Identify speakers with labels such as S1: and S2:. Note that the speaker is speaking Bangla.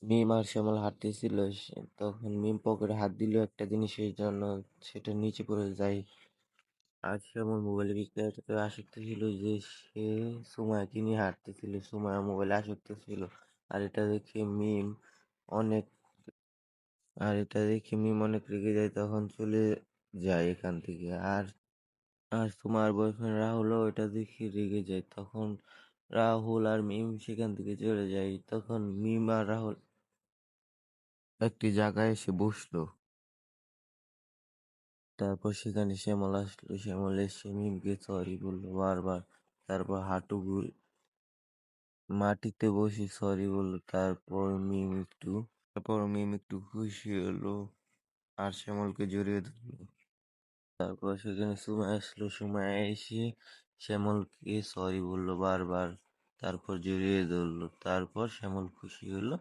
S1: মিম আর শ্যামল হাঁটতেছিল, তখন মিম পকেটে হাত দিল একটা জিনিসের জন্য, সেটা নিচে পড়ে যায়। আর শ্যামল মোবাইলের ভিতরে আসক্ত ছিল যে সে সুমায়াকে নিয়ে হাঁটতেছিল, সুমায়া মোবাইলে আসক্ত ছিল। আর এটা দেখে মিম অনেক অনেক রেগে যায়, তখন চলে যায় এখান থেকে। আর আর তোমার বয়ফ্রেন্ড রাহুলও এটা দেখে রেগে যায়, তখন রাহুল আর মিম সেখান থেকে চলে যায়। তখন মিম আর রাহুল একটি জায়গায় এসে বসলো। তারপর সেখানে শ্যামল আসলো, শ্যামল এসে মিমকে সরি বললো বারবার। তারপর মাটিতে বসে সরি বললো। তারপর মিম একটু খুশি হলো আর শ্যামলকে জড়িয়ে ধরলো। তারপর সেখানে সুমাইয়া আসলো, সুমাইয়া এসে শ্যামলকে সরি বললো বারবার। তারপর জড়িয়ে ধরলো। তারপর শ্যামল খুশি হলো।